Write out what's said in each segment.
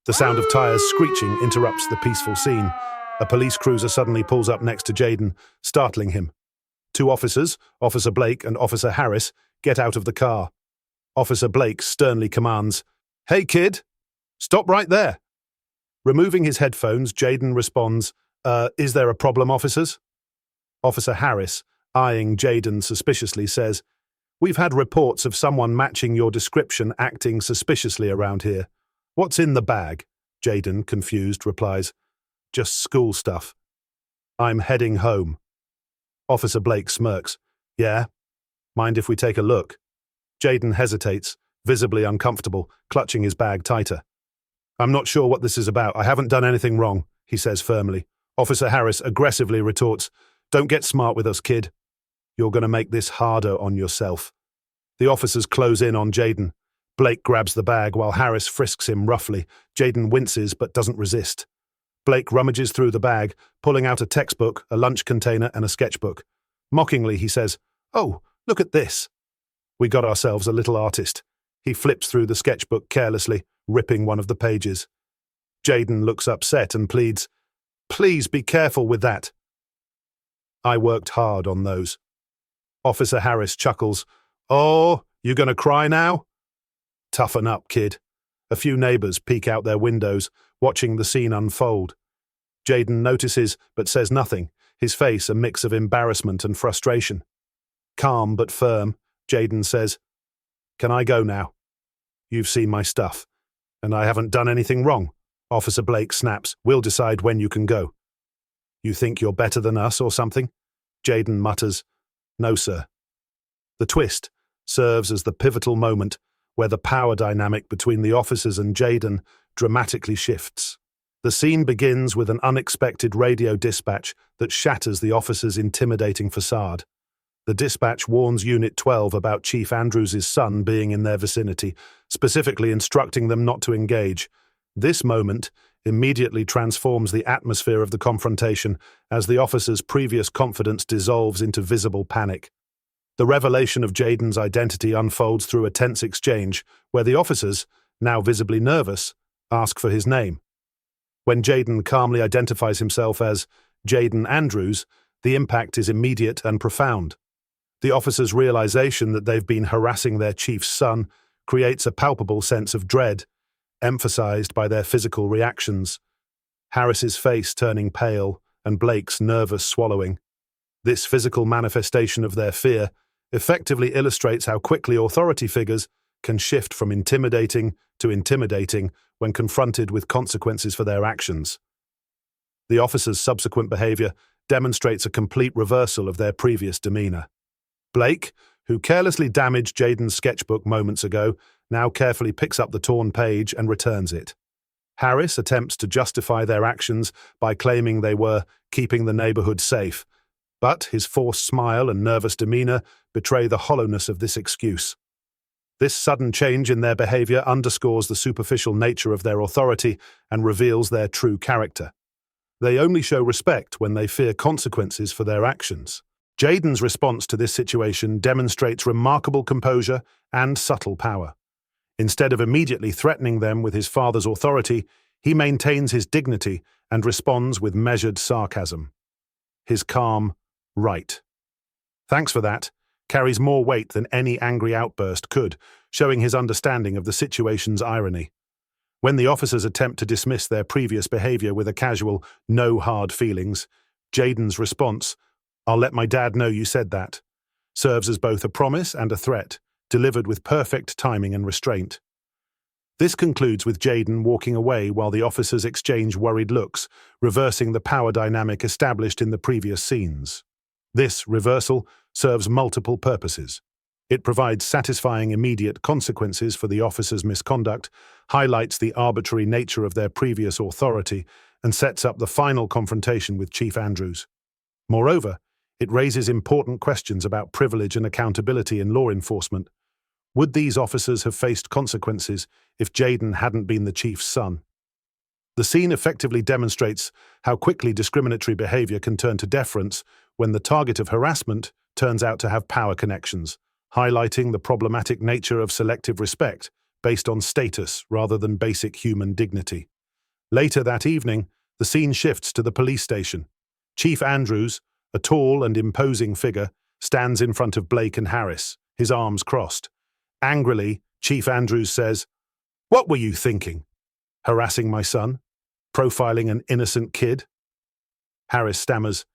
The sound of tires screeching interrupts the peaceful scene. A police cruiser suddenly pulls up next to Jayden, startling him. Two officers, Officer Blake and Officer Harris, get out of the car. Officer Blake sternly commands, "Hey kid, stop right there." Removing his headphones, Jayden responds, "Is there a problem, officers?" Officer Harris, eyeing Jayden suspiciously, says, "We've had reports of someone matching your description acting suspiciously around here. What's in the bag?" Jayden, confused, replies, "Just school stuff." "I'm heading home." Officer Blake smirks. "Yeah? Mind if we take a look?" Jayden hesitates, visibly uncomfortable, clutching his bag tighter. "I'm not sure what this is about. I haven't done anything wrong," he says firmly. Officer Harris aggressively retorts, "Don't get smart with us, kid. You're going to make this harder on yourself." The officers close in on Jayden. Blake grabs the bag while Harris frisks him roughly. Jayden winces but doesn't resist. Blake rummages through the bag, pulling out a textbook, a lunch container, and a sketchbook. Mockingly, he says, "Oh, look at this." We got ourselves a little artist. He flips through the sketchbook carelessly, ripping one of the pages. Jayden looks upset and pleads, "Please be careful with that." "I worked hard on those." Officer Harris chuckles, "Oh, you gonna cry now?" "Toughen up, kid." A few neighbors peek out their windows, watching the scene unfold. Jayden notices but says nothing, his face a mix of embarrassment and frustration. Calm but firm, Jayden says, "Can I go now? You've seen my stuff, and I haven't done anything wrong." Officer Blake snaps, "We'll decide when you can go." "You think you're better than us or something?" Jayden mutters, "No, sir." The twist serves as the pivotal moment where the power dynamic between the officers and Jayden dramatically shifts. The scene begins with an unexpected radio dispatch that shatters the officers' intimidating facade. The dispatch warns Unit 12 about Chief Andrews' son being in their vicinity, specifically instructing them not to engage. This moment immediately transforms the atmosphere of the confrontation as the officers' previous confidence dissolves into visible panic. The revelation of Jayden's identity unfolds through a tense exchange where the officers, now visibly nervous, ask for his name. When Jayden calmly identifies himself as Jayden Andrews, the impact is immediate and profound. The officers' realization that they've been harassing their chief's son creates a palpable sense of dread, emphasized by their physical reactions. Harris's face turning pale and Blake's nervous swallowing. This physical manifestation of their fear effectively illustrates how quickly authority figures can shift from intimidating to intimidating when confronted with consequences for their actions. The officers' subsequent behavior demonstrates a complete reversal of their previous demeanor. Blake, who carelessly damaged Jayden's sketchbook moments ago, now carefully picks up the torn page and returns it. Harris attempts to justify their actions by claiming they were keeping the neighborhood safe, but his forced smile and nervous demeanor betray the hollowness of this excuse. This sudden change in their behavior underscores the superficial nature of their authority and reveals their true character. They only show respect when they fear consequences for their actions. Jayden's response to this situation demonstrates remarkable composure and subtle power. Instead of immediately threatening them with his father's authority, he maintains his dignity and responds with measured sarcasm. His calm, "Right. Thanks for that," carries more weight than any angry outburst could, showing his understanding of the situation's irony. When the officers attempt to dismiss their previous behavior with a casual, "no hard feelings," Jayden's response, "I'll let my dad know you said that," serves as both a promise and a threat, delivered with perfect timing and restraint. This concludes with Jayden walking away while the officers exchange worried looks, reversing the power dynamic established in the previous scenes. This reversal serves multiple purposes. It provides satisfying immediate consequences for the officers' misconduct, highlights the arbitrary nature of their previous authority, and sets up the final confrontation with Chief Andrews. Moreover, it raises important questions about privilege and accountability in law enforcement. Would these officers have faced consequences if Jayden hadn't been the chief's son? The scene effectively demonstrates how quickly discriminatory behavior can turn to deference when the target of harassment turns out to have power connections, highlighting the problematic nature of selective respect based on status rather than basic human dignity. Later that evening, the scene shifts to the police station. Chief Andrews, a tall and imposing figure, stands in front of Blake and Harris, his arms crossed. Angrily, Chief Andrews says, "What were you thinking? Harassing my son? Profiling an innocent kid?" Harris stammers,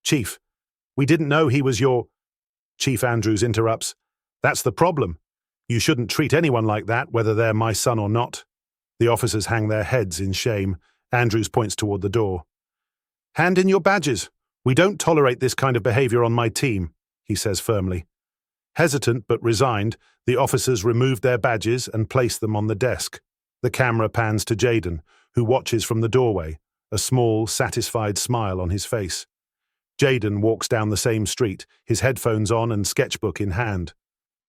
"Chief, we didn't know he was your—" Chief Andrews interrupts, "That's the problem. You shouldn't treat anyone like that, whether they're my son or not." The officers hang their heads in shame. Andrews points toward the door. "Hand in your badges. We don't tolerate this kind of behavior on my team," he says firmly. Hesitant but resigned, the officers remove their badges and place them on the desk. The camera pans to Jaden, who watches from the doorway, a small, satisfied smile on his face. Jaden walks down the same street, his headphones on and sketchbook in hand.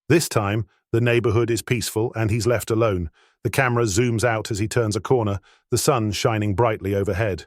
This time, the neighborhood is peaceful and he's left alone. The camera zooms out as he turns a corner, the sun shining brightly overhead.